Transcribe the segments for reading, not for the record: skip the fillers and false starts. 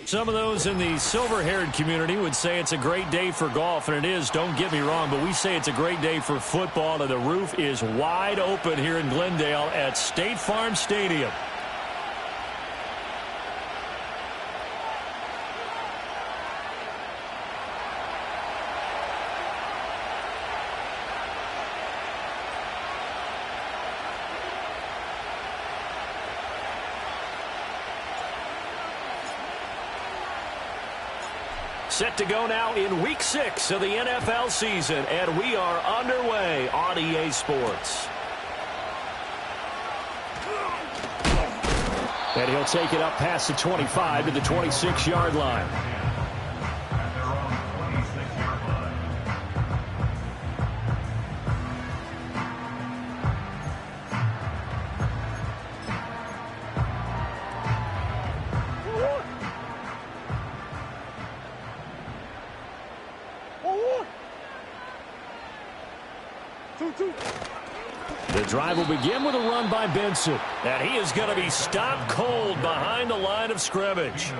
Some of those in the silver-haired community would say it's a great day for golf, and it is, don't get me wrong, but we say it's a great day for football, and the roof is wide open here in Glendale at State Farm Stadium. Set to go now in Week 6 of the NFL season, and we are underway on EA Sports. And he'll take it up past the 25 to the 26-yard line. The drive will begin with a run by Benson. And he is going to be stopped cold behind the line of scrimmage.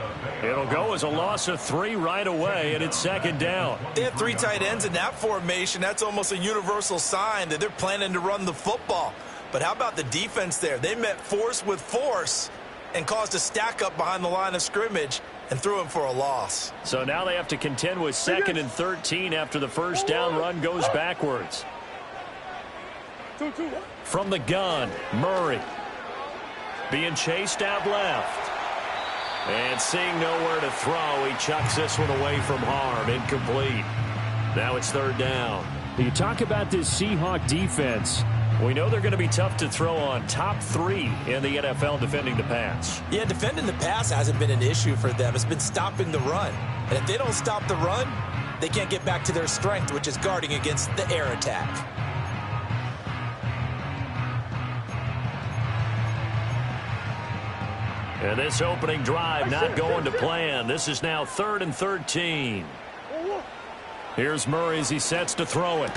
It'll go as a loss of 3 right away, and it's second down. They have 3 tight ends in that formation. That's almost a universal sign that they're planning to run the football. But how about the defense there? They met force with force and caused a stack up behind the line of scrimmage and threw him for a loss. So now they have to contend with 2nd and 13 after the first down run goes backwards. From the gun, Murray. Being chased out left. And seeing nowhere to throw, he chucks this one away from harm. Incomplete. Now it's 3rd down. You talk about this Seahawk defense. We know they're going to be tough to throw on. Top 3 in the NFL defending the pass. Yeah, defending the pass hasn't been an issue for them. It's been stopping the run. And if they don't stop the run, they can't get back to their strength, which is guarding against the air attack. And this opening drive not going to plan. This is now 3rd and 13. Here's Murray as he sets to throw it.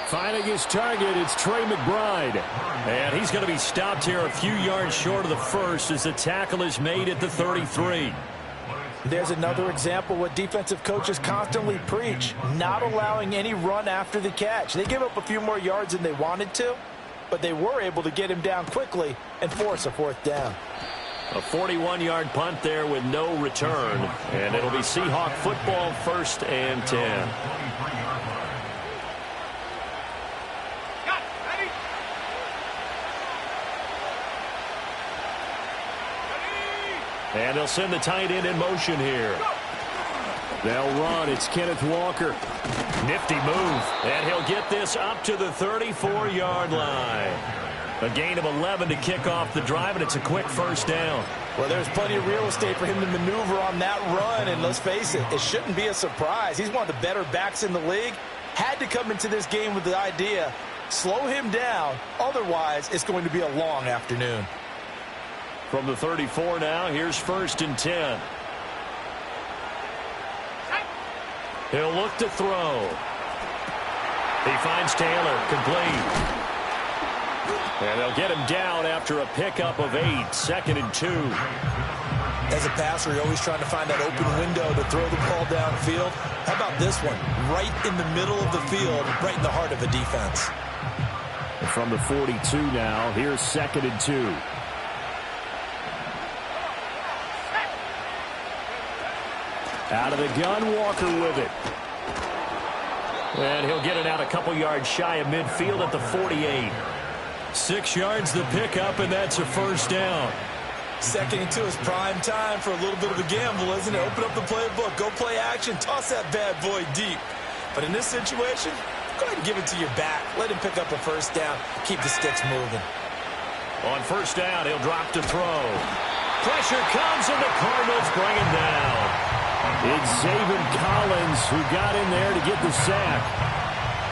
Finding his target, it's Trey McBride. And he's going to be stopped here a few yards short of the first as the tackle is made at the 33. There's another example what defensive coaches constantly preach, not allowing any run after the catch. They give up a few more yards than they wanted to, but they were able to get him down quickly and force a 4th down. A 41-yard punt there with no return. And it'll be Seahawk football, 1st and 10. And they'll send the tight end in motion here. They'll run. It's Kenneth Walker. Nifty move. And he'll get this up to the 34-yard line. A gain of 11 to kick off the drive, and it's a quick 1st down. Well, there's plenty of real estate for him to maneuver on that run, and let's face it, it shouldn't be a surprise. He's one of the better backs in the league. Had to come into this game with the idea, slow him down, otherwise it's going to be a long afternoon. From the 34 now, here's 1st and 10. He'll look to throw. He finds Taylor, complete. And they'll get him down after a pickup of 8, 2nd and 2. As a passer, you're always trying to find that open window to throw the ball downfield. How about this one? Right in the middle of the field, right in the heart of a defense. From the 42 now, here's 2nd and 2. Out of the gun, Walker with it. And he'll get it out a couple yards shy of midfield at the 48. 6 yards the pickup, and that's a 1st down. 2nd and 2 is prime time for a little bit of a gamble, isn't it? Open up the playbook, go play action, toss that bad boy deep. But in this situation, go ahead and give it to your back. Let him pick up a 1st down. Keep the sticks moving. On 1st down, he'll drop to throw. Pressure comes, and the Cardinals bring him down. It's Zaven Collins who got in there to get the sack.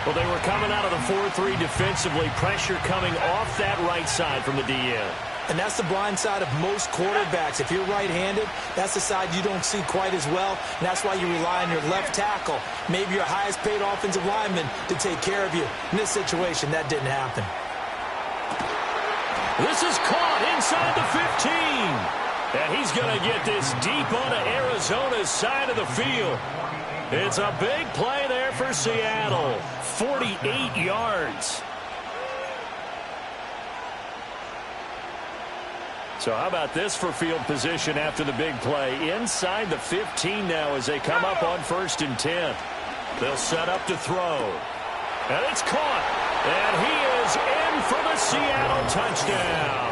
Well, they were coming out of the 4-3 defensively. Pressure coming off that right side from the DN. And that's the blind side of most quarterbacks. If you're right-handed, that's the side you don't see quite as well. And that's why you rely on your left tackle, maybe your highest-paid offensive lineman, to take care of you. In this situation, that didn't happen. This is caught inside the 15. And he's going to get this deep onto Arizona's side of the field. It's a big play there for Seattle. 48 yards. So how about this for field position after the big play? Inside the 15 now as they come up on 1st and 10. They'll set up to throw. And it's caught. And he is in for the Seattle touchdown.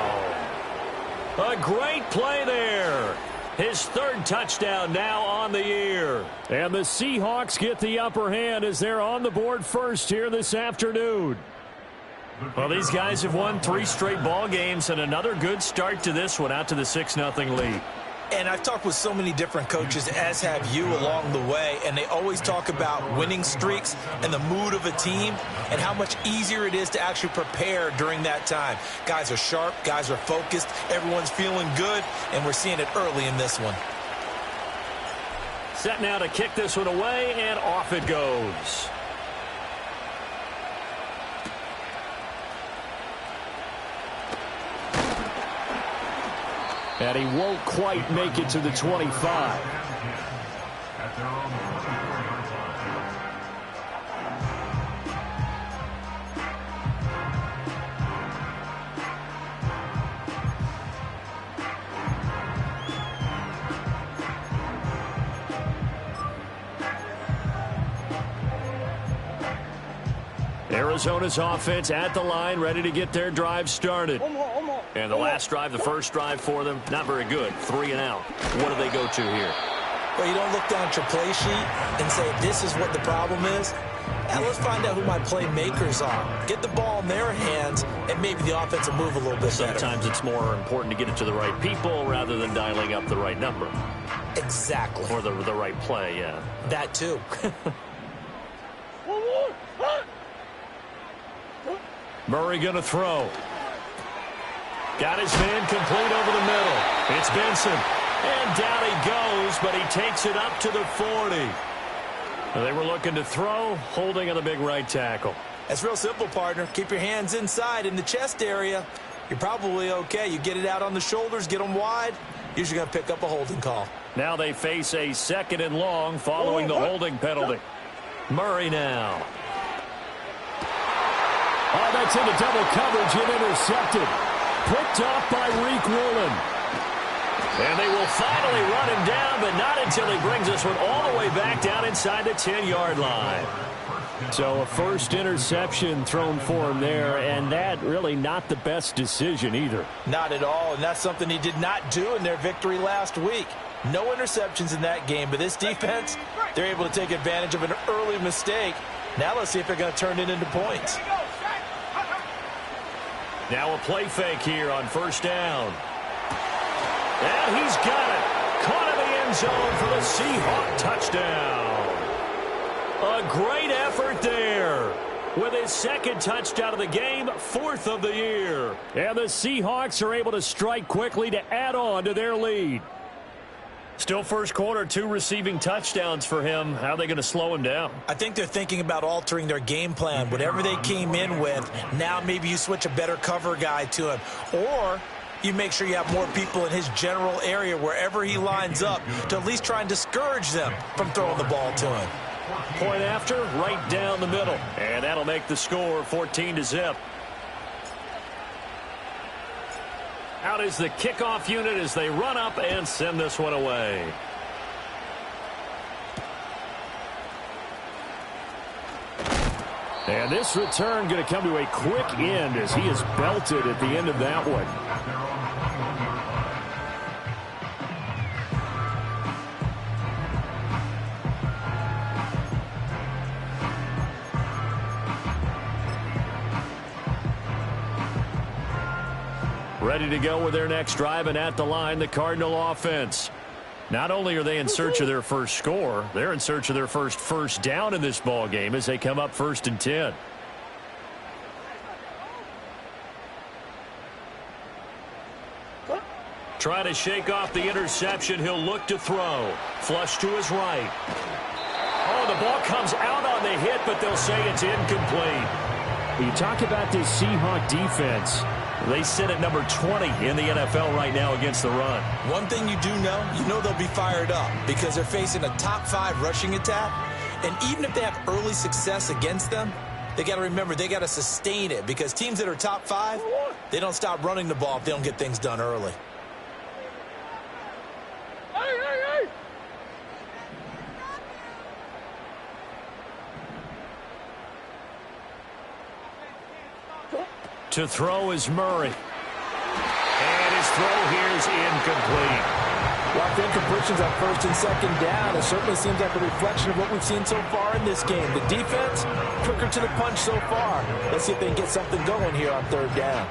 A great play there. His 3rd touchdown now on the year. And the Seahawks get the upper hand as they're on the board first here this afternoon. Well, these guys have won 3 straight ball games and another good start to this one out to the 6-0 lead. And I've talked with so many different coaches, as have you, along the way, and they always talk about winning streaks and the mood of a team and how much easier it is to actually prepare during that time. Guys are sharp, guys are focused, everyone's feeling good, and we're seeing it early in this one. Set now to kick this one away, and off it goes. And he won't quite make it to the 25. Arizona's offense at the line, ready to get their drive started. And the last drive, the first drive for them, not very good. 3 and out. What do they go to here? Well, you don't look down at your play sheet and say, this is what the problem is. Now let's find out who my playmakers are. Get the ball in their hands, and maybe the offense will move a little bit better. Sometimes it's more important to get it to the right people rather than dialing up the right number. Exactly. Or the right play, yeah. That too. Murray going to throw. Got his man complete over the middle. It's Benson. And down he goes, but he takes it up to the 40. They were looking to throw, holding on the big right tackle. That's real simple, partner. Keep your hands inside in the chest area. You're probably okay. You get it out on the shoulders, get them wide. Usually going to pick up a holding call. Now they face a 2nd and long following the holding penalty. Murray now. Oh, that's into double coverage and intercepted. Picked off by Reek Woolen. And they will finally run him down, but not until he brings this one all the way back down inside the 10-yard line. So a first interception thrown for him there, and that really not the best decision either. Not at all, and that's something he did not do in their victory last week. No interceptions in that game, but this defense, they're able to take advantage of an early mistake. Now let's see if they're going to turn it into points. Now a play fake here on 1st down. And he's got it. Caught in the end zone for the Seahawk touchdown. A great effort there. With his 2nd touchdown of the game, 4th of the year. And the Seahawks are able to strike quickly to add on to their lead. Still first quarter, 2 receiving touchdowns for him. How are they going to slow him down? I think they're thinking about altering their game plan. Whatever they came in with, now maybe you switch a better cover guy to him. Or you make sure you have more people in his general area wherever he lines up to at least try and discourage them from throwing the ball to him. Point after, right down the middle. And that'll make the score 14-0. Out is the kickoff unit as they run up and send this one away. And this return going to come to a quick end as he is belted at the end of that one. Ready to go with their next drive, and at the line, the Cardinal offense. Not only are they in search of their first score, they're in search of their first down in this ball game as they come up 1st and 10. Trying to shake off the interception. He'll look to throw. Flush to his right. Oh, the ball comes out on the hit, but they'll say it's incomplete. You talk about this Seahawk defense. They sit at number 20 in the NFL right now against the run. One thing you know they'll be fired up because they're facing a top 5 rushing attack. And even if they have early success against them, they got to remember they got to sustain it because teams that are top 5, they don't stop running the ball if they don't get things done early. To throw is Murray. And his throw here is incomplete. Well, incompletions on first and second down. It certainly seems like a reflection of what we've seen so far in this game. The defense, quicker to the punch so far. Let's see if they can get something going here on third down.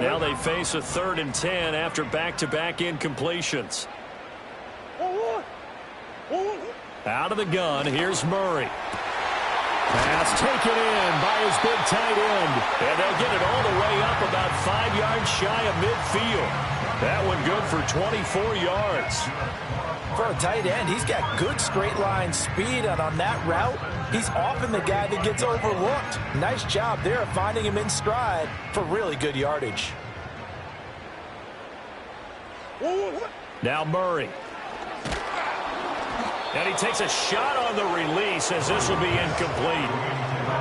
Now they face a 3rd and 10 after back-to-back incompletions. Out of the gun, here's Murray. Pass taken in by his big tight end. And they'll get it all the way up about 5 yards shy of midfield. That one good for 24 yards. For a tight end, he's got good straight line speed, and on that route, he's often the guy that gets overlooked. Nice job there of finding him in stride for really good yardage. Now Murray. And he takes a shot on the release as this will be incomplete.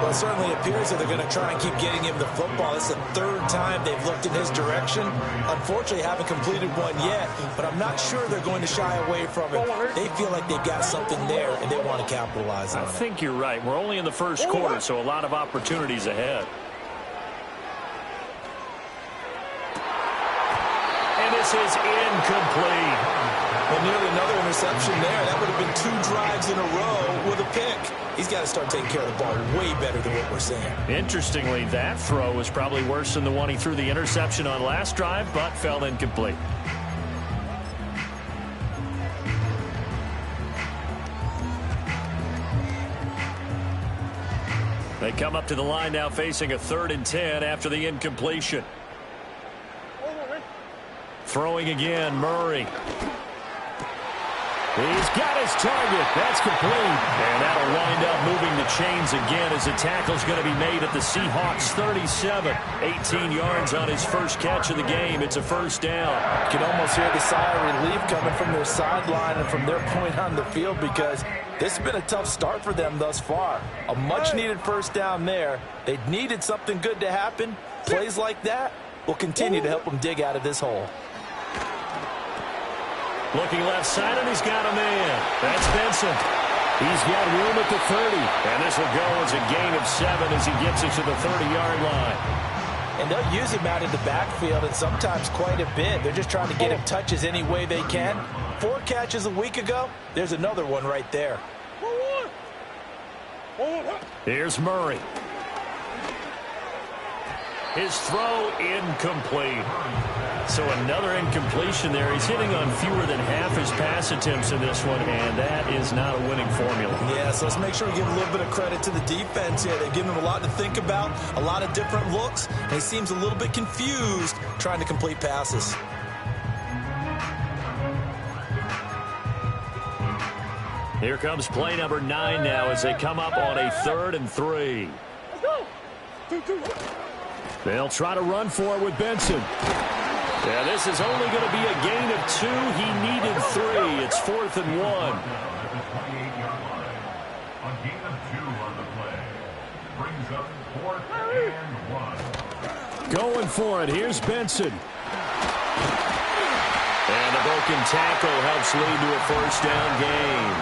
Well, it certainly appears that they're going to try and keep getting him the football. It's the 3rd time they've looked in his direction. Unfortunately, haven't completed one yet, but I'm not sure they're going to shy away from it. They feel like they've got something there, and they want to capitalize on it. I think you're right. We're only in the first quarter, so a lot of opportunities ahead. And this is incomplete. Well, nearly another interception there. That would have been 2 drives in a row with a pick. He's got to start taking care of the ball way better than what we're seeing. Interestingly, that throw was probably worse than the one he threw the interception on last drive, but fell incomplete. They come up to the line now facing a 3rd and 10 after the incompletion. Throwing again, Murray. He's got his target. That's complete. And that'll wind up moving the chains again as the tackle's going to be made at the Seahawks 37. 18 yards on his first catch of the game. It's a first down. You can almost hear the sigh of relief coming from their sideline and from their point on the field because this has been a tough start for them thus far. A much-needed first down there. They needed something good to happen. Plays like that will continue to help them dig out of this hole. Looking left side, and he's got a man. That's Benson. He's got room at the 30. And this will go as a gain of 7 as he gets it to the 30-yard line. And they'll use him out in the backfield, and sometimes quite a bit. They're just trying to get him touches any way they can. 4 catches a week ago. There's another one right there. Here's Murray. His throw incomplete. So another incompletion there. He's hitting on fewer than half his pass attempts in this one, and that is not a winning formula. Yeah, so let's make sure we give a little bit of credit to the defense here. They've given him a lot to think about, a lot of different looks, and he seems a little bit confused trying to complete passes. Here comes play number 9 now as they come up on a 3rd and 3. They'll try to run for it with Benson. Yeah, this is only going to be a gain of 2. He needed 3. It's 4th and 1. Going for it. Here's Benson. And the broken tackle helps lead to a first down gain.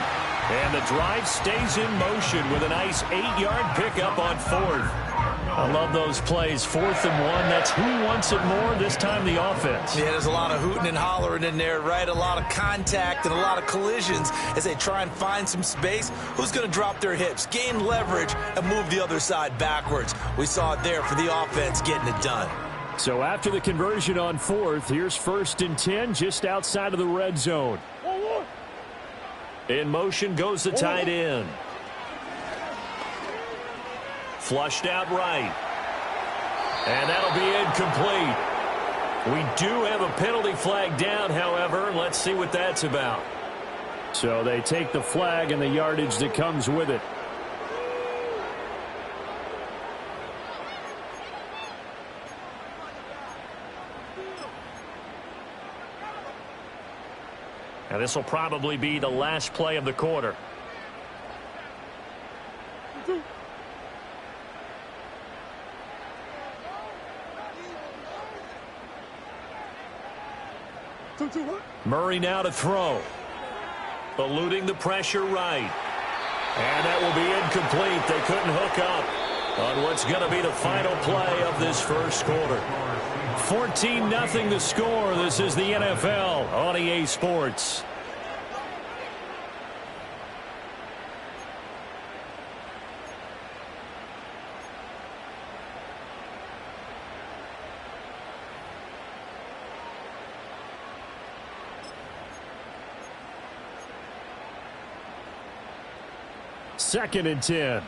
And the drive stays in motion with a nice 8-yard pickup on 4th. I love those plays. 4th and 1. That's who wants it more, this time the offense. Yeah, there's a lot of hooting and hollering in there, right? A lot of contact and a lot of collisions as they try and find some space. Who's going to drop their hips, gain leverage, and move the other side backwards? We saw it there for the offense getting it done. So after the conversion on 4th, here's 1st and 10 just outside of the red zone. In motion goes the tight end. Flushed out right. And that'll be incomplete. We do have a penalty flag down, however. Let's see what that's about. So they take the flag and the yardage that comes with it. And this will probably be the last play of the quarter. Murray now to throw. Eluding the pressure right. And that will be incomplete. They couldn't hook up on what's going to be the final play of this first quarter. 14-0 the score. This is the NFL on EA Sports. Second and 10.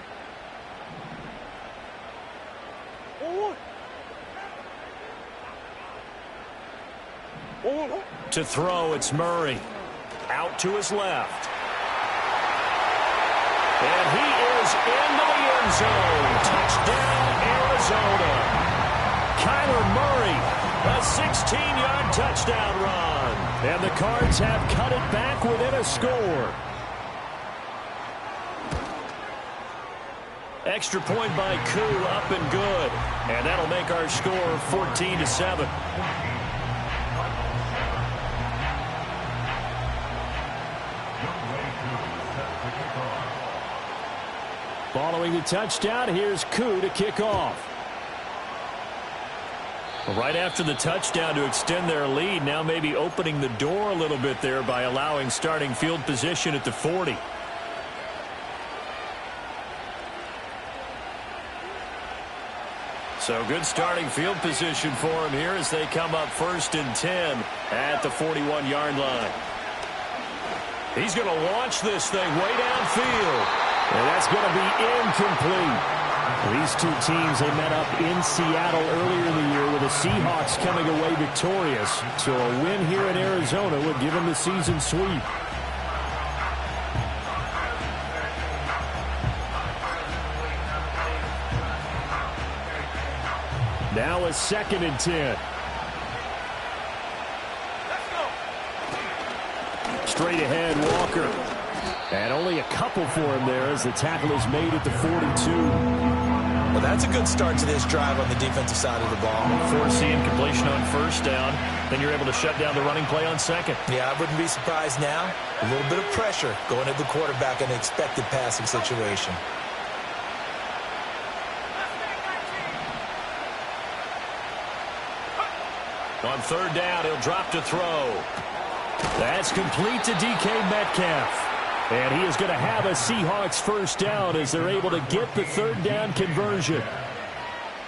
To throw, it's Murray. Out to his left. And he is into the end zone. Touchdown, Arizona. Kyler Murray, a 16-yard touchdown run. And the Cards have cut it back within a score. Extra point by Koo, up and good. And that'll make our score 14-7. Following the touchdown, here's Koo to kick off. Right after the touchdown to extend their lead, now maybe opening the door a little bit there by allowing starting field position at the 40. So good starting field position for him here as they come up 1st and 10 at the 41-yard line. He's going to launch this thing way downfield. And that's going to be incomplete. These two teams, they met up in Seattle earlier in the year with the Seahawks coming away victorious. So a win here in Arizona would give them the season sweep. Now a 2nd and 10. Straight ahead, Walker. And only a couple for him there as the tackle is made at the 42. Well, that's a good start to this drive on the defensive side of the ball. Forcing completion on 1st down. Then you're able to shut down the running play on 2nd. Yeah, I wouldn't be surprised now. A little bit of pressure going at the quarterback in an expected passing situation. On 3rd down, he'll drop to throw. That's complete to DK Metcalf. And he is going to have a Seahawks 1st down as they're able to get the 3rd down conversion.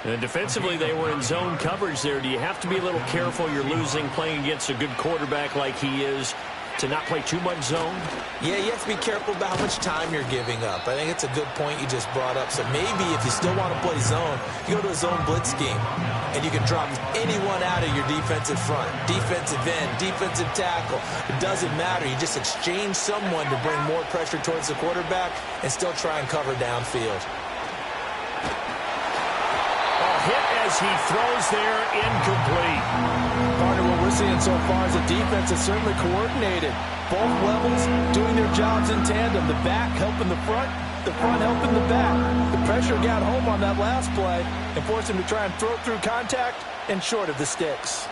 And defensively, they were in zone coverage there. Do you have to be a little careful? You're losing playing against a good quarterback like he is to not play too much zone? Yeah, you have to be careful about how much time you're giving up. I think it's a good point you just brought up. So maybe if you still want to play zone, you go to a zone blitz scheme. And you can drop anyone out of your defensive front. Defensive end, defensive tackle. It doesn't matter. You just exchange someone to bring more pressure towards the quarterback and still try and cover downfield. Hit as he throws there, incomplete. Partner, what we're seeing so far is the defense is certainly coordinated. Both levels doing their jobs in tandem. The back helping the front helping the back. The pressure got home on that last play and forced him to try and throw it through contact and short of the sticks.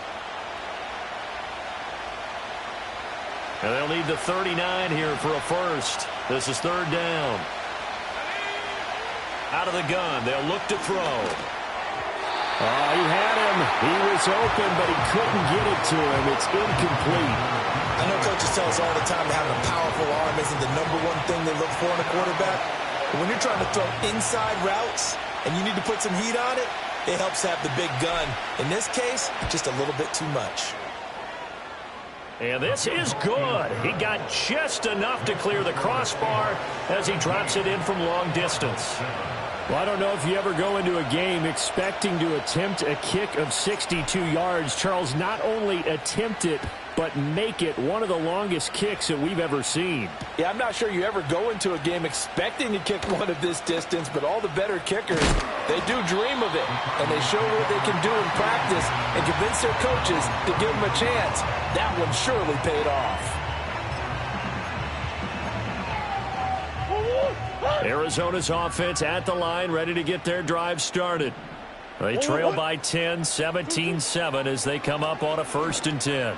And they'll need the 39 here for a 1st. This is 3rd down. Out of the gun, they'll look to throw. Oh, he had him. He was open, but he couldn't get it to him. It's incomplete. I know coaches tell us all the time that having a powerful arm isn't the #1 thing they look for in a quarterback. But when you're trying to throw inside routes and you need to put some heat on it, it helps have the big gun. In this case, just a little bit too much. And this is good. He got just enough to clear the crossbar as he drops it in from long distance. Well, I don't know if you ever go into a game expecting to attempt a kick of 62 yards. Charles, not only attempt it, but make it one of the longest kicks that we've ever seen. Yeah, I'm not sure you ever go into a game expecting to kick one of this distance, but all the better kickers, they do dream of it, and they show what they can do in practice and convince their coaches to give them a chance. That one surely paid off. Arizona's offense at the line, ready to get their drive started. They trail by 10, 17-7 as they come up on a 1st and 10.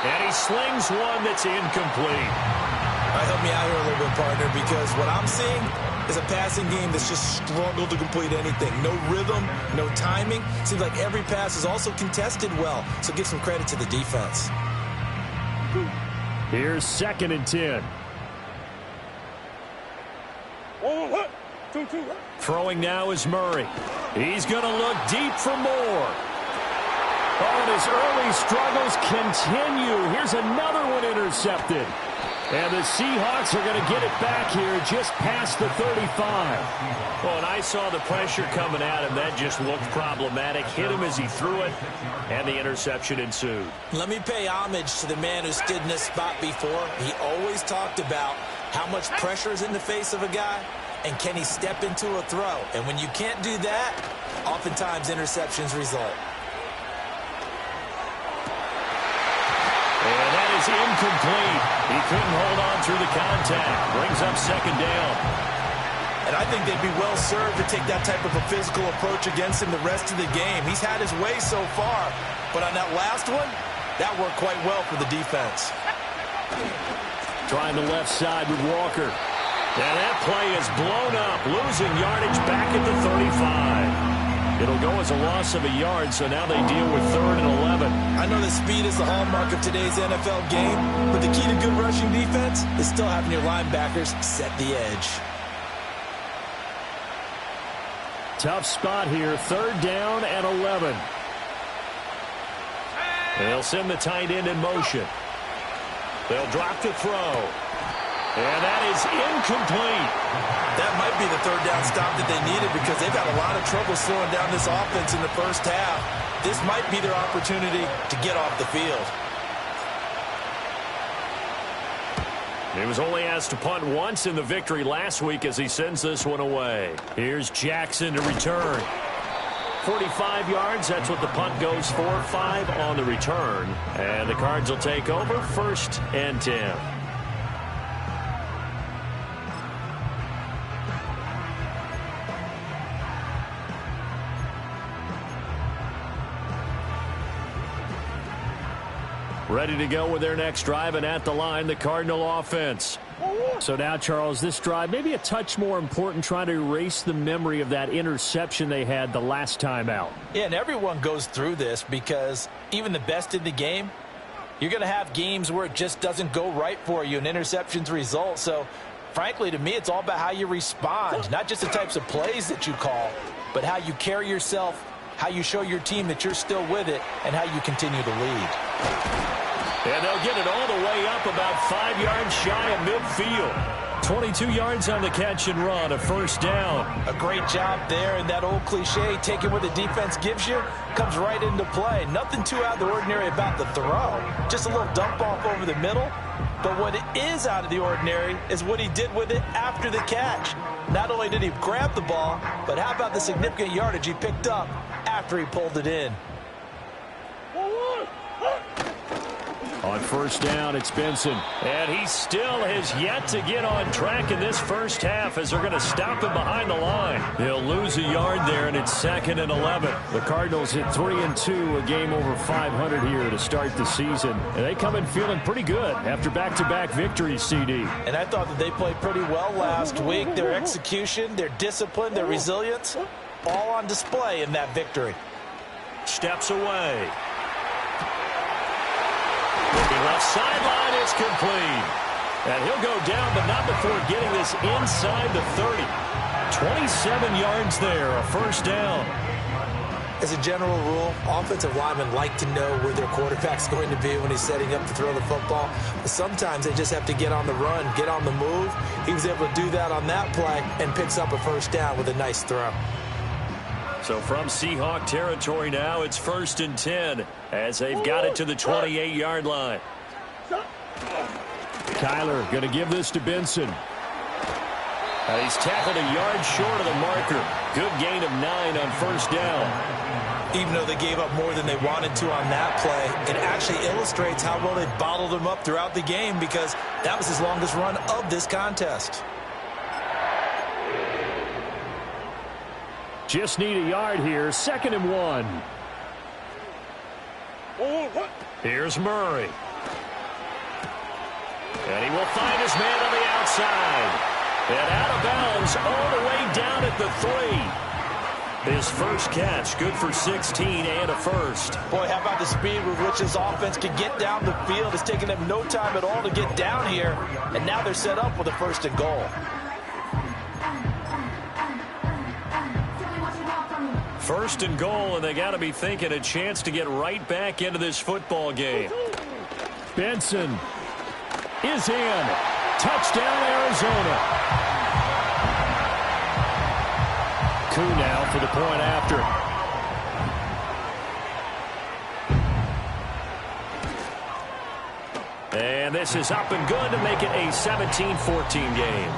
And he slings one that's incomplete. All right, help me out here a little bit, partner, because what I'm seeing is a passing game that's just struggled to complete anything. No rhythm, no timing. Seems like every pass is also contested well, so give some credit to the defense. Here's 2nd and 10. Throwing now is Murray. He's going to look deep for more. Oh, and his early struggles continue. Here's another one intercepted. And the Seahawks are going to get it back here just past the 35. Well, and I saw the pressure coming at him. That just looked problematic. Hit him as he threw it, and the interception ensued. Let me pay homage to the man who stood in this spot before. He always talked about how much pressure is in the face of a guy, and can he step into a throw. And when you can't do that, oftentimes interceptions result. And that is incomplete. He couldn't hold on through the contact. Brings up 2nd down. And I think they'd be well served to take that type of a physical approach against him the rest of the game. He's had his way so far, but on that last one, that worked quite well for the defense. Trying the left side with Walker. And that play is blown up, losing yardage back at the 35. It'll go as a loss of a yard, so now they deal with 3rd and 11. I know that speed is the hallmark of today's NFL game, but the key to good rushing defense is still having your linebackers set the edge. Tough spot here, 3rd down and 11. They'll send the tight end in motion. They'll drop the throw. And that is incomplete. That might be the 3rd down stop that they needed because they've had a lot of trouble slowing down this offense in the first half. This might be their opportunity to get off the field. He was only asked to punt once in the victory last week as he sends this one away. Here's Jackson to return. 45 yards, that's what the punt goes for. 5 on the return. And the Cards will take over 1st and 10. Ready to go with their next drive, and at the line, the Cardinal offense. So now, Charles, this drive maybe a touch more important, trying to erase the memory of that interception they had the last time out. Yeah, and everyone goes through this because even the best in the game, you're going to have games where it just doesn't go right for you and interceptions result. So, frankly, to me, it's all about how you respond, not just the types of plays that you call, but how you carry yourself, how you show your team that you're still with it, and how you continue to lead. And they'll get it all the way up about 5 yards shy of midfield. 22 yards on the catch and run, a 1st down. A great job there, and that old cliche, taking what the defense gives you, comes right into play. Nothing too out of the ordinary about the throw. Just a little dump off over the middle. But what is out of the ordinary is what he did with it after the catch. Not only did he grab the ball, but how about the significant yardage he picked up after he pulled it in. On 1st down, it's Benson. And he still has yet to get on track in this first half as they're going to stop him behind the line. He'll lose a yard there, and it's 2nd and 11. The Cardinals hit 3-2, a game over 500 here to start the season. And they come in feeling pretty good after back-to-back victories, CD. And I thought that they played pretty well last week. Their execution, their discipline, their resilience, all on display in that victory. Steps away. Looking left sideline, is complete. And he'll go down, but not before getting this inside the 30. 27 yards there, a 1st down. As a general rule, offensive linemen like to know where their quarterback's going to be when he's setting up to throw the football. But sometimes they just have to get on the run, get on the move. He was able to do that on that play and picks up a 1st down with a nice throw. So from Seahawk territory now, it's 1st and 10 as they've got it to the 28-yard line. Kyler going to give this to Benson. He's tackled a yard short of the marker. Good gain of 9 on 1st down. Even though they gave up more than they wanted to on that play, it actually illustrates how well they bottled them up throughout the game because that was his longest run of this contest. Just need a yard here. 2nd and 1. Here's Murray. And he will find his man on the outside. And out of bounds all the way down at the 3. His first catch, good for 16 and a first. Boy, how about the speed with which this offense can get down the field? It's taken them no time at all to get down here. And now they're set up with a 1st and goal. 1st and goal, and they got to be thinking a chance to get right back into this football game. Benson is in. Touchdown, Arizona. Koo now for the point after. And this is up and good to make it a 17-14 game.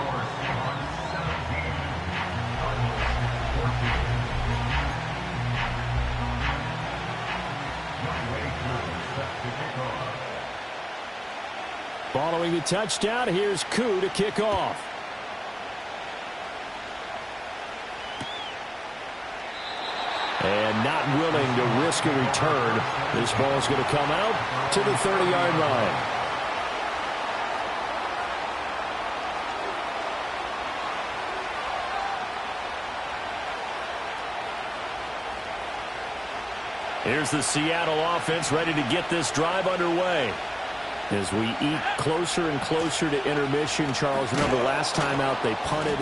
Following the touchdown, here's Koo to kick off. And not willing to risk a return. This ball is going to come out to the 30-yard line. Here's the Seattle offense ready to get this drive underway. As we eat closer and closer to intermission, Charles, remember last time out they punted.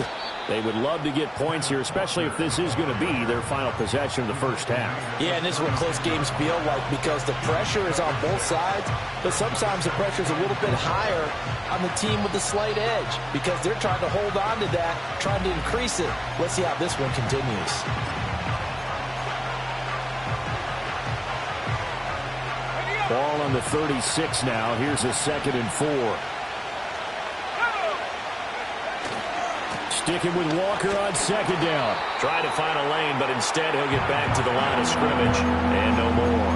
They would love to get points here, especially if this is going to be their final possession of the first half. Yeah, and this is what close games feel like because the pressure is on both sides, but sometimes the pressure is a little bit higher on the team with the slight edge because they're trying to hold on to that, trying to increase it. Let's see how this one continues. Ball on the 36 now. Here's a 2nd and 4. Sticking with Walker on 2nd down. Try to find a lane, but instead he'll get back to the line of scrimmage. And no more.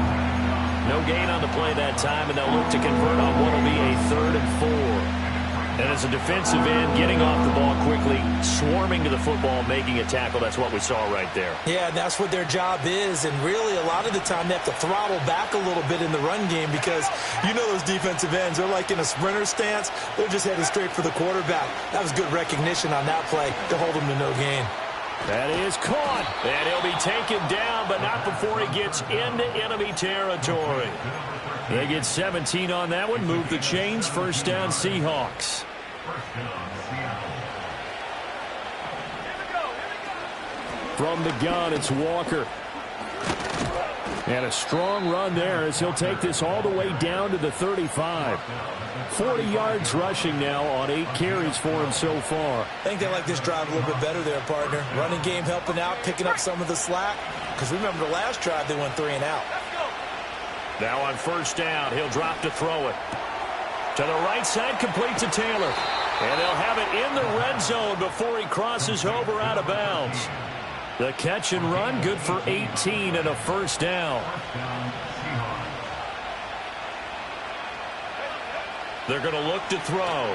No gain on the play that time, and they'll look to convert on what will be a 3rd and 4. And as a defensive end, getting off the ball quickly, swarming to the football, making a tackle, that's what we saw right there. Yeah, that's what their job is, and really a lot of the time they have to throttle back a little bit in the run game because you know those defensive ends, they're like in a sprinter stance. They're just heading straight for the quarterback. That was good recognition on that play to hold them to no gain. That is caught. And he'll be taken down, but not before he gets into enemy territory. They get 17 on that one. Move the chains. 1st down, Seahawks. From the gun, it's Walker. And a strong run there as he'll take this all the way down to the 35. 40 yards rushing now on 8 carries for him so far. I think they like this drive a little bit better there, partner. Running game helping out, picking up some of the slack. Because remember the last drive, they went 3 and out. Now on 1st down, he'll drop to throw it. To the right side, complete to Taylor. And they'll have it in the red zone before he crosses over out of bounds. The catch and run, good for 18 and a 1st down. They're going to look to throw.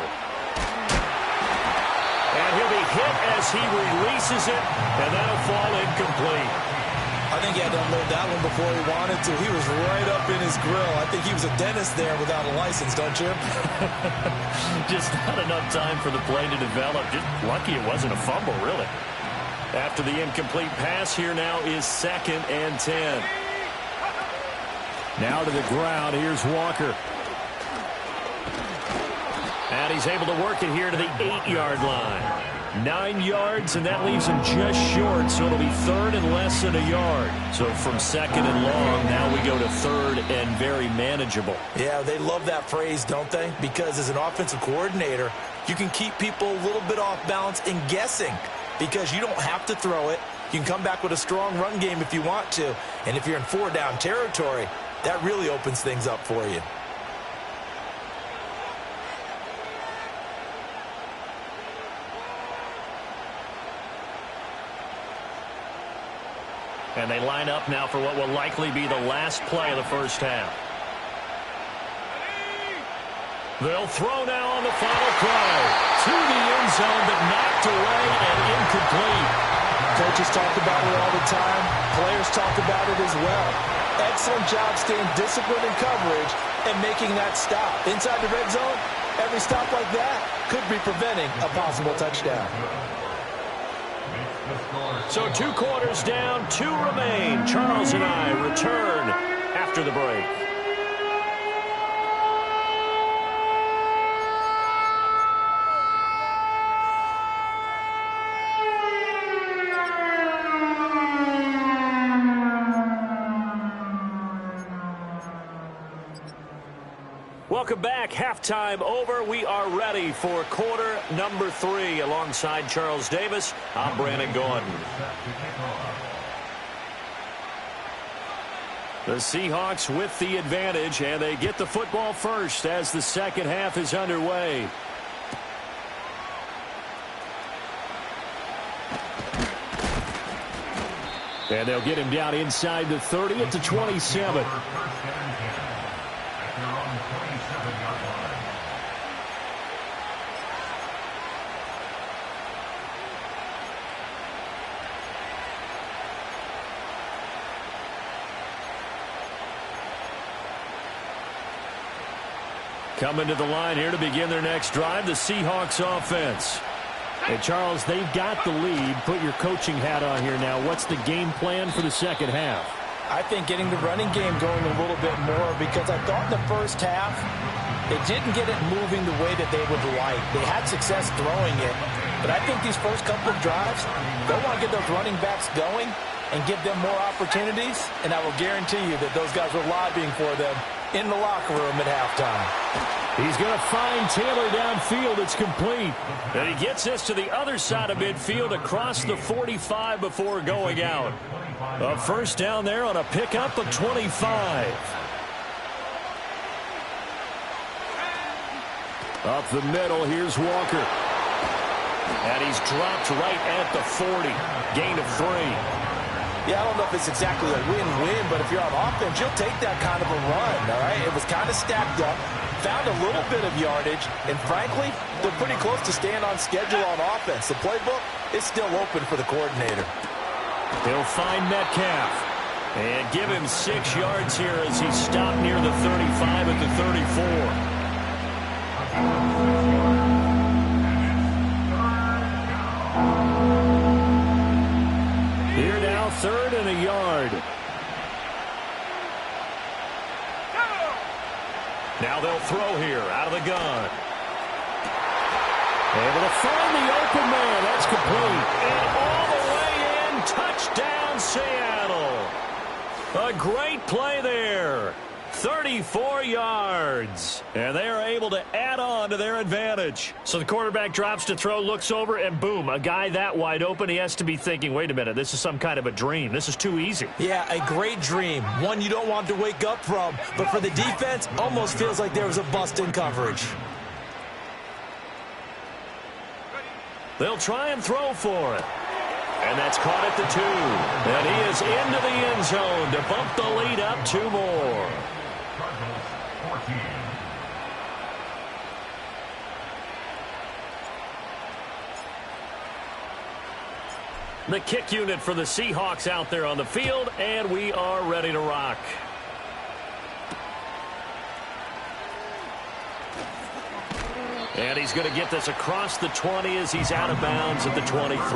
And he'll be hit as he releases it, and that'll fall incomplete. I think he had to unload that one before he wanted to. He was right up in his grill. I think he was a dentist there without a license, don't you? Just not enough time for the play to develop. Just lucky it wasn't a fumble, really. After the incomplete pass, here now is 2nd and 10. Now to the ground. Here's Walker. And he's able to work it here to the 8-yard line. 9 yards, and that leaves him just short, so it'll be 3rd and less than a yard. So from 2nd and long, now we go to 3rd and very manageable. Yeah, they love that phrase, don't they? Because as an offensive coordinator, you can keep people a little bit off balance and guessing because you don't have to throw it. You can come back with a strong run game if you want to. And if you're in 4-down territory, that really opens things up for you. And they line up now for what will likely be the last play of the first half. They'll throw now on the final play. To the end zone, but knocked away and incomplete. Coach, Coaches talk about it all the time. Players talk about it as well. Excellent job staying disciplined in coverage and making that stop. Inside the red zone, every stop like that could be preventing a possible touchdown. So 2 quarters down, 2 remain. Charles and I return after the break. Welcome back. Halftime over. We are ready for quarter number 3. Alongside Charles Davis, I'm Brandon Gordon. The Seahawks with the advantage, and they get the football first as the second half is underway. And they'll get him down inside the 30 at the 27. Coming to the line here to begin their next drive, the Seahawks offense. Hey, Charles, they've got the lead. Put your coaching hat on here now. What's the game plan for the second half? I think getting the running game going a little bit more, because I thought in the first half they didn't get it moving the way that they would like. They had success throwing it, but I think these first couple of drives, they'll want to get those running backs going and give them more opportunities, and I will guarantee you that those guys were lobbying for them in the locker room at halftime. He's going to find Taylor downfield. It's complete. And he gets this to the other side of midfield across the 45 before going out. A first down there on a pickup of 25. Up the middle, here's Walker. And he's dropped right at the 40. Gain of 3. Yeah, I don't know if it's exactly a win-win, but if you're on offense, you'll take that kind of a run, all right? It was kind of stacked up, found a little bit of yardage, and frankly, they're pretty close to staying on schedule on offense. The playbook is still open for the coordinator. He'll find Metcalf and give him 6 yards here as he stopped near the 35 at the 34. Here now, 3rd and a yard. Now they'll throw here out of the gun. Able to find the open man. That's complete. And all the way in. Touchdown, Seattle. A great play there. 34 yards. And they are able to add on to their advantage. So the quarterback drops to throw, looks over, and boom, a guy that wide open. He has to be thinking, wait a minute, this is some kind of a dream. This is too easy. Yeah, a great dream. One you don't want to wake up from. But for the defense, almost feels like there was a bust in coverage. They'll try and throw for it. And that's caught at the 2. And he is into the end zone to bump the lead up 2 more. The kick unit for the Seahawks out there on the field, and we are ready to rock. And he's going to get this across the 20 as he's out of bounds at the 23.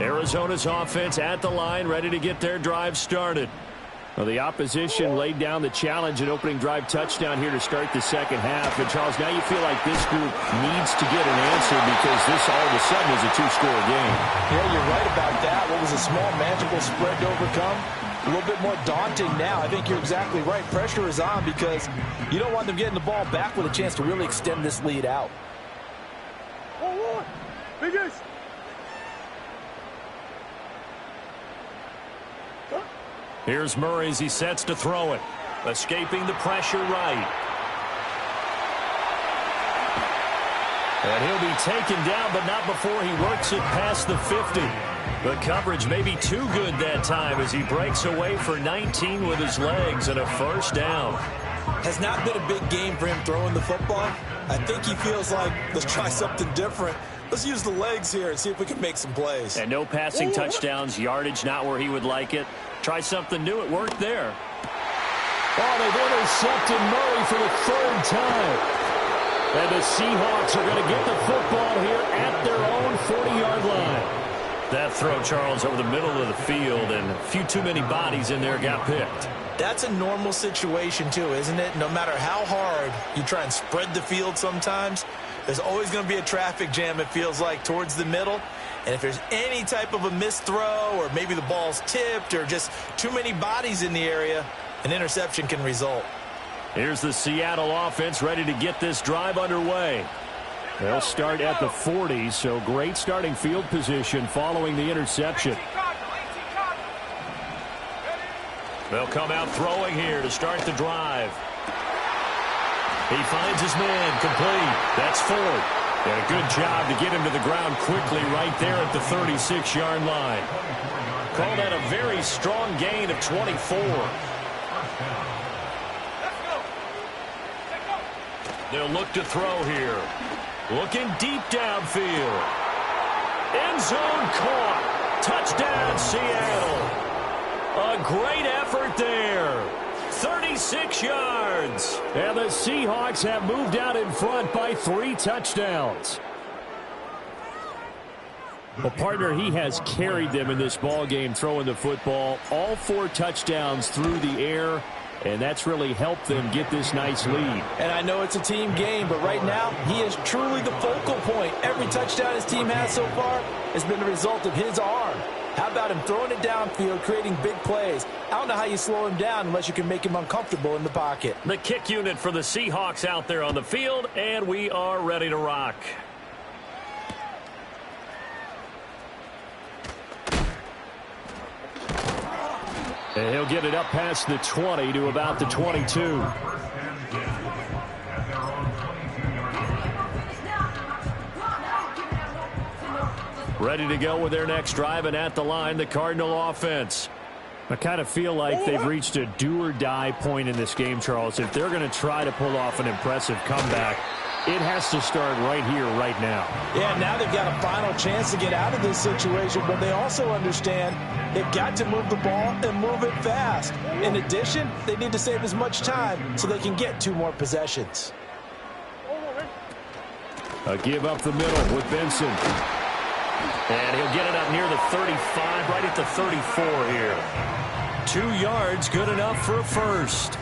Arizona's offense at the line, ready to get their drive started. Well, the opposition laid down the challenge and opening drive touchdown here to start the second half. And, Charles, now you feel like this group needs to get an answer because this all of a sudden is a 2-score game. Yeah, you're right about that. What was a small magical spread to overcome? A little bit more daunting now. I think you're exactly right. Pressure is on because you don't want them getting the ball back with a chance to really extend this lead out. Biggest. Here's Murray as he sets to throw it. Escaping the pressure right. And he'll be taken down, but not before he works it past the 50. The coverage may be too good that time as he breaks away for 19 with his legs and a first down. Has not been a big game for him throwing the football. I think he feels like, let's try something different. Let's use the legs here and see if we can make some plays. And no passing touchdowns, yardage not where he would like it. Try something new. It worked there. Oh, they've intercepted Murray for the third time. And the Seahawks are going to get the football here at their own 40-yard line. That throw, Charles, over the middle of the field, and a few too many bodies in there got picked. That's a normal situation, too, isn't it? No matter how hard you try and spread the field sometimes, there's always going to be a traffic jam, it feels like, towards the middle. And if there's any type of a missed throw or maybe the ball's tipped or just too many bodies in the area, an interception can result. Here's the Seattle offense ready to get this drive underway. They'll start at the 40, so great starting field position following the interception. They'll come out throwing here to start the drive. He finds his man complete. That's Ford. And a good job to get him to the ground quickly right there at the 36-yard line. Call that a very strong gain of 24. They'll look to throw here. Looking deep downfield. End zone caught. Touchdown, Seattle. A great effort there. 36 yards. And the Seahawks have moved out in front by 3 touchdowns. Well, partner, he has carried them in this ball game throwing the football. All 4 touchdowns through the air. And that's really helped them get this nice lead. And I know it's a team game, but right now, he is truly the focal point. Every touchdown his team has so far has been the result of his arm. How about him throwing it downfield, creating big plays? I don't know how you slow him down unless you can make him uncomfortable in the pocket. The kick unit for the Seahawks out there on the field, and we are ready to rock. And he'll get it up past the 20 to about the 22. Ready to go with their next drive, and at the line, the Cardinal offense. I kind of feel like they've reached a do-or-die point in this game, Charles. If they're going to try to pull off an impressive comeback, it has to start right here, right now. Yeah, now they've got a final chance to get out of this situation, but they also understand they've got to move the ball and move it fast. In addition, they need to save as much time so they can get 2 more possessions. A give up the middle with Benson. And he'll get it up near the 35, right at the 34 here. 2 yards, good enough for a first.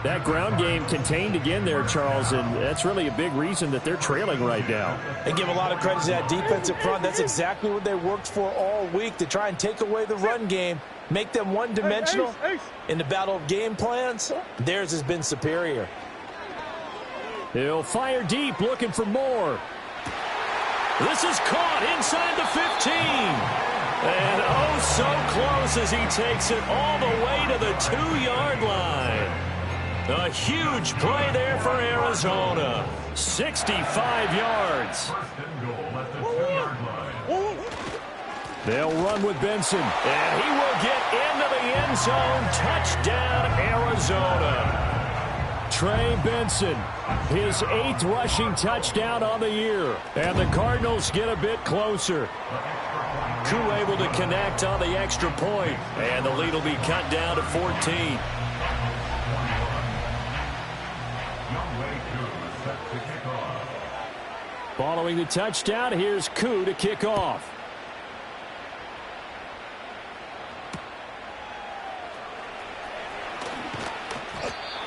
That ground game contained again there, Charles, and that's really a big reason that they're trailing right now. They give a lot of credit to that defensive front. That's exactly what they worked for all week, to try and take away the run game, make them one-dimensional. In the battle of game plans, theirs has been superior. He'll fire deep, looking for more. This is caught inside the 15. And oh, so close as he takes it all the way to the 2-yard line. A huge play there for Arizona. 65 yards. They'll run with Benson. And he will get into the end zone. Touchdown, Arizona. Trey Benson, his 8th rushing touchdown on the year. And the Cardinals get a bit closer. Koo able to connect on the extra point. And the lead will be cut down to 14. Following the touchdown, here's Koo to kick off.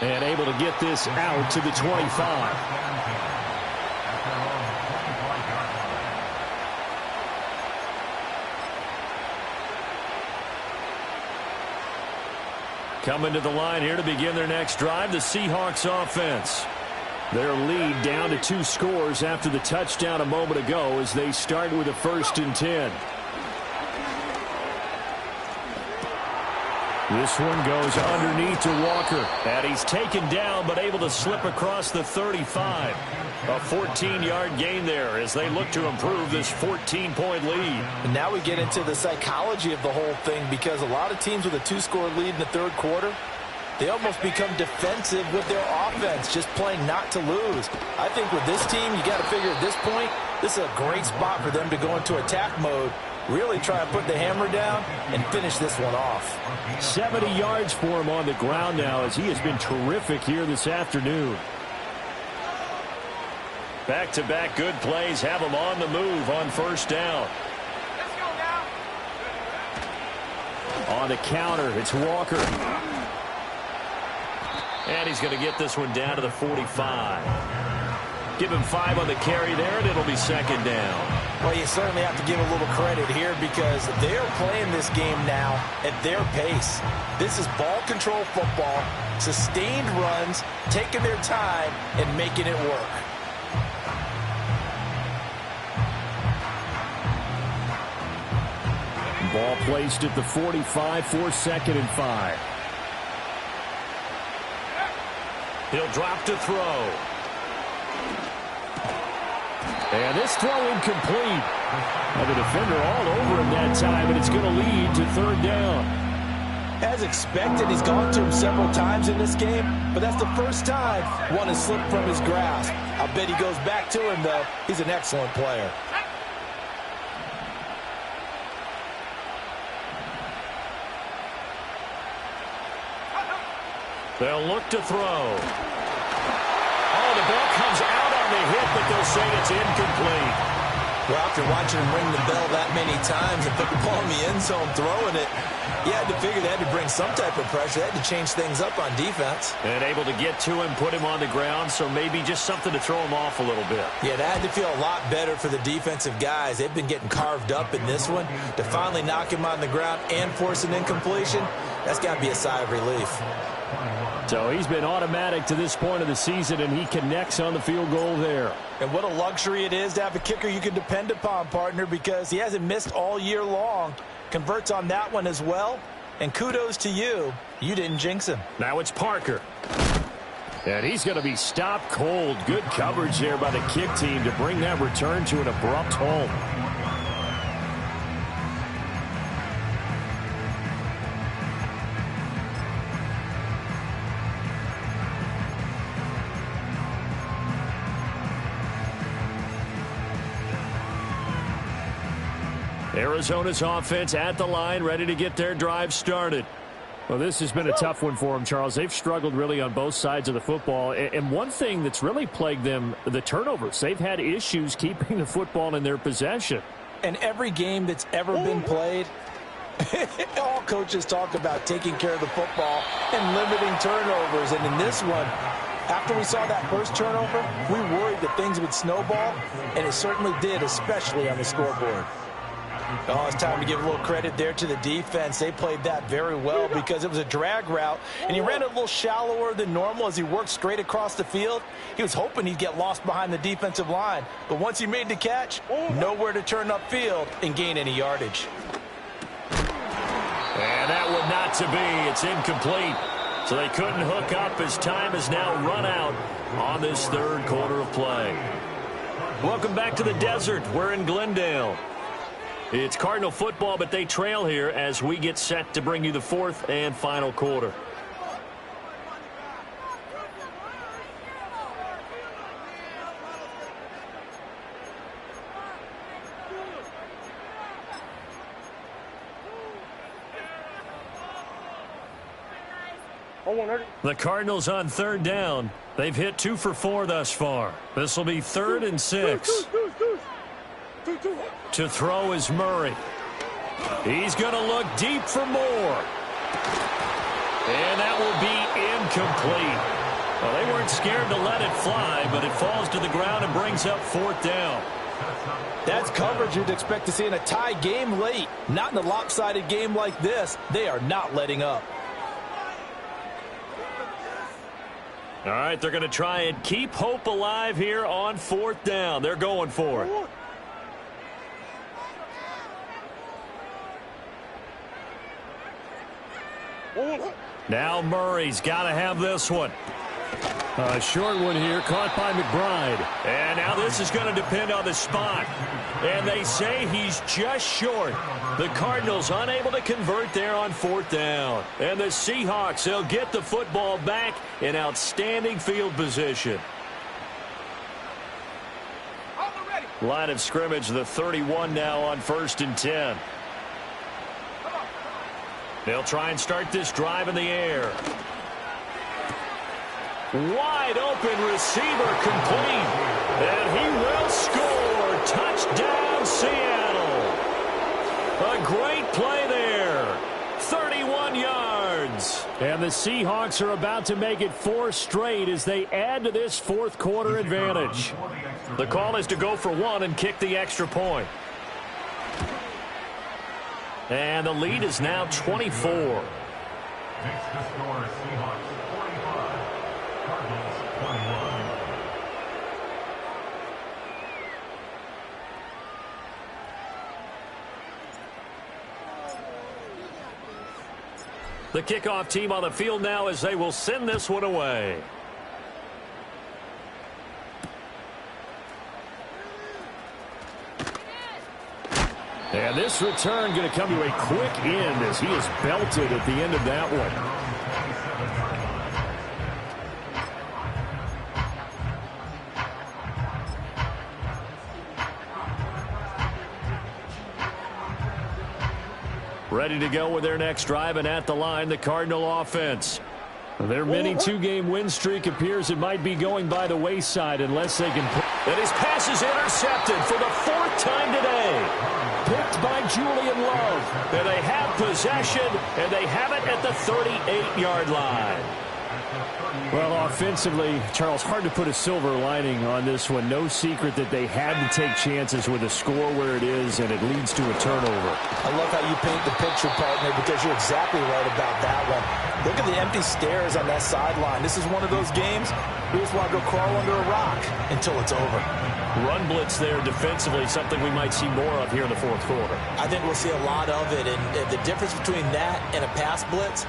And able to get this out to the 25. Coming to the line here to begin their next drive, the Seahawks offense. Their lead down to 2 scores after the touchdown a moment ago as they start with a 1st and 10. This one goes underneath to Walker. And he's taken down but able to slip across the 35. A 14-yard gain there as they look to improve this 14-point lead. And now we get into the psychology of the whole thing, because a lot of teams with a 2-score lead in the 3rd quarter, They almost become defensive with their offense, just playing not to lose. I think with this team, you got to figure at this point, this is a great spot for them to go into attack mode, really try to put the hammer down and finish this one off. 70 yards for him on the ground now as he has been terrific here this afternoon. Back-to-back good plays have him on the move on first down. Let's go now. On the counter, it's Walker. And he's going to get this one down to the 45. Give him 5 on the carry there, and it'll be second down. Well, you certainly have to give a little credit here because they're playing this game now at their pace. This is ball control football, sustained runs, taking their time, and making it work. Ball placed at the 45 for 2nd and 5. He'll drop to throw. And this throw incomplete. And the defender all over him that time, and it's going to lead to 3rd down. As expected, he's gone to him several times in this game, but that's the first time one has slipped from his grasp. I bet he goes back to him, though. He's an excellent player. They'll look to throw. Oh, the ball comes out on the hit, but they'll say it's incomplete. Well, after watching him ring the bell that many times and put the ball in the end zone throwing it, you had to figure they had to bring some type of pressure. They had to change things up on defense. And able to get to him, put him on the ground, so maybe just something to throw him off a little bit. Yeah, that had to feel a lot better for the defensive guys. They've been getting carved up in this one. To finally knock him on the ground and force an incompletion, that's got to be a sigh of relief. So he's been automatic to this point of the season, and he connects on the field goal there. And what a luxury it is to have a kicker you can depend upon, partner, because he hasn't missed all year long. Converts on that one as well. And kudos to you. You didn't jinx him. Now it's Parker. And he's going to be stopped cold. Good coverage there by the kick team to bring that return to an abrupt halt. Arizona's offense at the line, ready to get their drive started. Well, this has been a tough one for them, Charles. They've struggled really on both sides of the football. And one thing that's really plagued them, the turnovers. They've had issues keeping the football in their possession. And every game that's ever been played, all coaches talk about taking care of the football and limiting turnovers. And in this one, after we saw that first turnover, we worried that things would snowball, and it certainly did, especially on the scoreboard. Oh, it's time to give a little credit there to the defense. They played that very well because it was a drag route, and he ran a little shallower than normal as he worked straight across the field. He was hoping he'd get lost behind the defensive line, but once he made the catch, nowhere to turn upfield and gain any yardage. And that one not to be. It's incomplete. So they couldn't hook up as time has now run out on this 3rd quarter of play. Welcome back to the desert. We're in Glendale. It's Cardinal football, but they trail here as we get set to bring you the 4th and final quarter. The Cardinals on 3rd down. They've hit 2 for 4 thus far. This will be 3rd and 6. To throw is Murray. He's going to look deep for more. And that will be incomplete. Well, they weren't scared to let it fly, but it falls to the ground and brings up 4th down. That's coverage you'd expect to see in a tie game late. Not in a lopsided game like this. They are not letting up. All right, they're going to try and keep hope alive here on 4th down. They're going for it. Now Murray's got to have this one. A short one here, caught by McBride. And now this is going to depend on the spot. And they say he's just short. The Cardinals unable to convert there on 4th down. And the Seahawks, they'll get the football back in outstanding field position. Line of scrimmage, the 31 now on 1st and 10. They'll try and start this drive in the air. Wide open receiver complete. And he will score. Touchdown, Seattle. A great play there. 31 yards. And the Seahawks are about to make it 4 straight as they add to this 4th quarter advantage. The call is to go for 1 and kick the extra point. And the lead is now 24. Next to score, Seahawks 45, Cardinals 21. The kickoff team on the field now as they will send this one away. And this return going to come to a quick end as he is belted at the end of that one. Ready to go with their next drive, and at the line, the Cardinal offense. Their mini 2-game win streak appears it might be going by the wayside unless they can. And his pass is intercepted for the 4th time today. Picked by Julian Love. And they have possession, and they have it at the 38-yard line. Well, offensively, Charles, hard to put a silver lining on this one. No secret that they had to take chances with a score where it is, and it leads to a turnover. I love how you paint the picture, partner, because you're exactly right about that one. Look at the empty stares on that sideline. This is one of those games we just want to go crawl under a rock until it's over. Run blitz there defensively, something we might see more of here in the 4th quarter. I think we'll see a lot of it, and the difference between that and a pass blitz,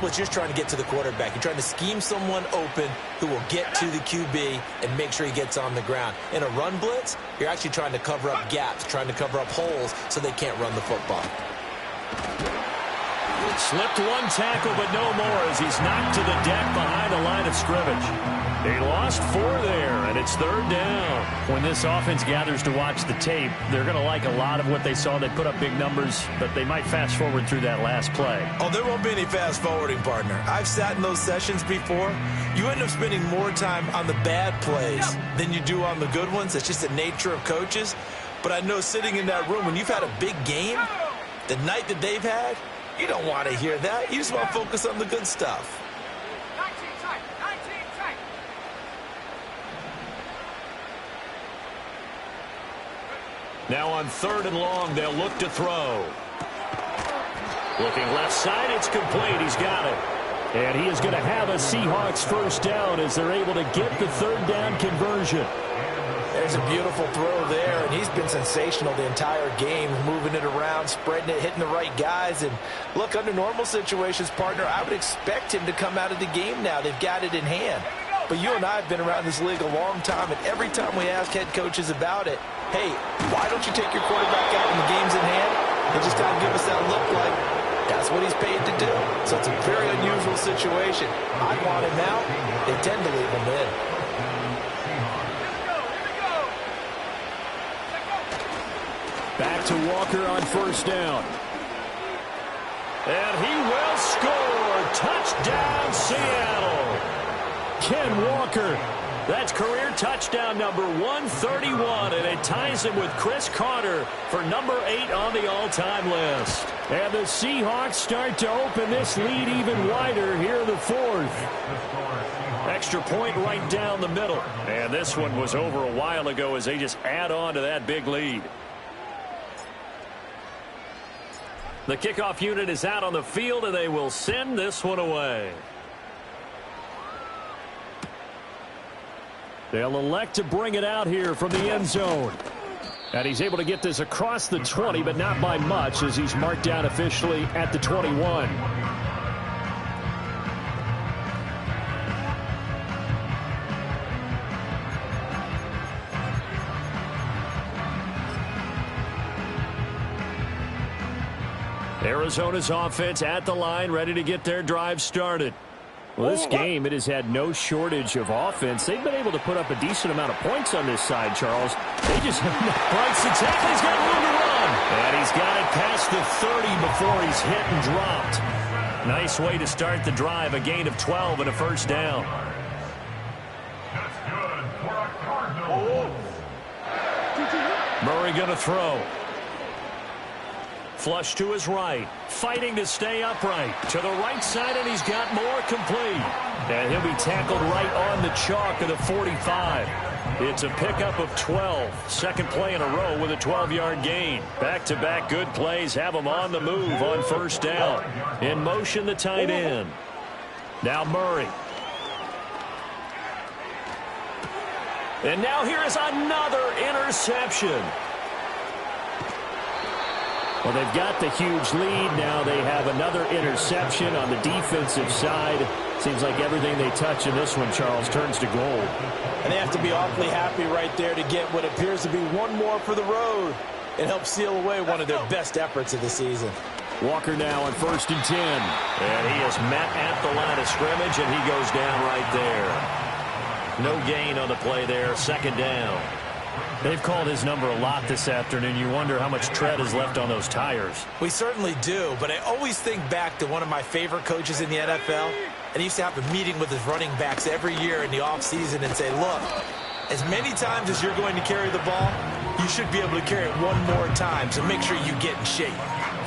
you're just trying to get to the quarterback. You're trying to scheme someone open who will get to the QB and make sure he gets on the ground. In a run blitz, you're actually trying to cover up gaps, trying to cover up holes so they can't run the football. Slipped one tackle, but no more as he's knocked to the deck behind the line of scrimmage. They lost 4 there, and it's 3rd down. When this offense gathers to watch the tape, they're going to like a lot of what they saw. They put up big numbers, but they might fast forward through that last play. Oh, there won't be any fast forwarding, partner. I've sat in those sessions before. You end up spending more time on the bad plays than you do on the good ones. It's just the nature of coaches. But I know sitting in that room, when you've had a big game, the night that they've had, you don't want to hear that. You just want to focus on the good stuff. Now on 3rd and long, they'll look to throw. Looking left side, it's complete. He's got it. And he is going to have a Seahawks 1st down as they're able to get the 3rd down conversion. There's a beautiful throw there, and he's been sensational the entire game, moving it around, spreading it, hitting the right guys. And look, under normal situations, partner, I would expect him to come out of the game now. They've got it in hand. But you and I have been around this league a long time, and every time we ask head coaches about it, hey, why don't you take your quarterback out when the game's in hand? They just kind of give us that look like that's what he's paid to do. So it's a very unusual situation. I want him out. They tend to leave him in. Back to Walker on 1st down. And he will score. Touchdown, Seattle. Ken Walker. That's career touchdown number 131, and it ties him with Chris Carter for number 8 on the all-time list. And the Seahawks start to open this lead even wider here in the 4th. Extra point right down the middle. And this one was over a while ago as they just add on to that big lead. The kickoff unit is out on the field, and they will send this one away. They'll elect to bring it out here from the end zone. And he's able to get this across the 20, but not by much as he's marked down officially at the 21. Arizona's offense at the line, ready to get their drive started. Well, this game, it has had no shortage of offense. They've been able to put up a decent amount of points on this side, Charles. They just breaks the tackle. He's got room to run. And he's got it past the 30 before he's hit and dropped. Nice way to start the drive. A gain of 12 and a first down. That's good for a Cardinals. Murray going to throw. Flush to his right. Fighting to stay upright. To the right side, and he's got more complete. And he'll be tackled right on the chalk of the 45. It's a pickup of 12. Second play in a row with a 12-yard gain. Back-to-back good plays have him on the move on first down. In motion, the tight end. Now Murray. And now here is another interception. Well, they've got the huge lead. Now they have another interception on the defensive side. Seems like everything they touch in this one, Charles, turns to gold. And they have to be awfully happy right there to get what appears to be one more for the road. It helps seal away one of their best efforts of the season. Walker now on 1st and 10. And he is met at the line of scrimmage, and he goes down right there. No gain on the play there. Second down. They've called his number a lot this afternoon. You wonder how much tread is left on those tires. We certainly do, but I always think back to one of my favorite coaches in the NFL, and he used to have a meeting with his running backs every year in the offseason and say, look, as many times as you're going to carry the ball, you should be able to carry it one more time, so make sure you get in shape.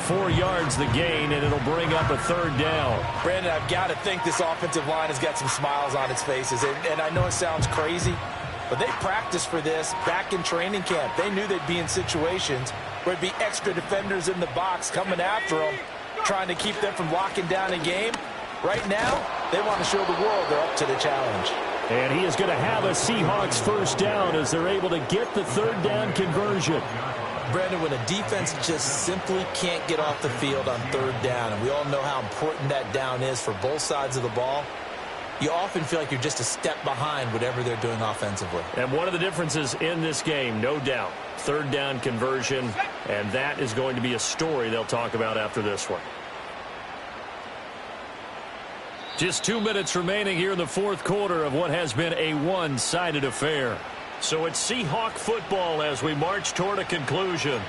4 yards the gain, and it'll bring up a third down. Brandon, I've got to think this offensive line has got some smiles on its faces, and I know it sounds crazy, but they practiced for this back in training camp. They knew they'd be in situations where it'd be extra defenders in the box coming after them, trying to keep them from locking down a game. Right now, they want to show the world they're up to the challenge. And he is going to have a Seahawks first down as they're able to get the third down conversion. Brandon, when a defense just simply can't get off the field on third down, and we all know how important that down is for both sides of the ball, you often feel like you're just a step behind whatever they're doing offensively. And one of the differences in this game, no doubt, third down conversion, and that is going to be a story they'll talk about after this one. Just 2 minutes remaining here in the fourth quarter of what has been a one-sided affair. So it's Seahawk football as we march toward a conclusion.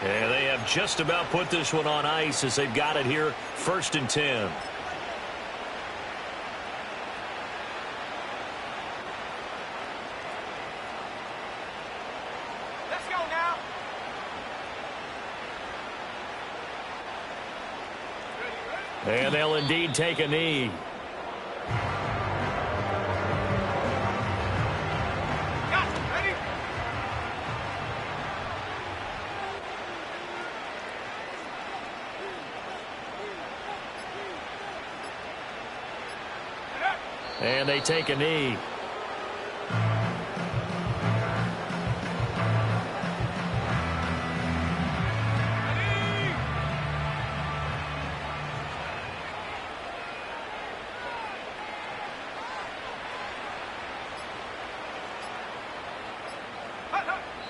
And they have just about put this one on ice as they've got it here, 1st and 10. Let's go now. And they'll indeed take a knee. And they take a knee.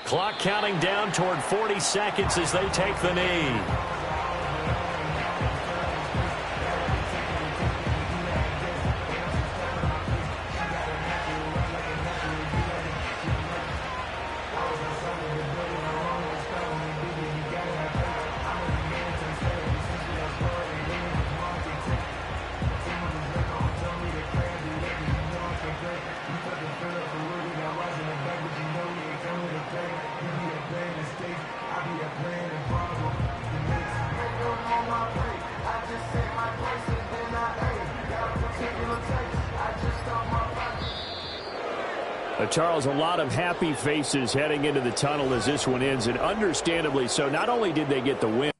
Clock counting down toward 40 seconds as they take the knee. Charles, a lot of happy faces heading into the tunnel as this one ends, and understandably so. Not only did they get the win,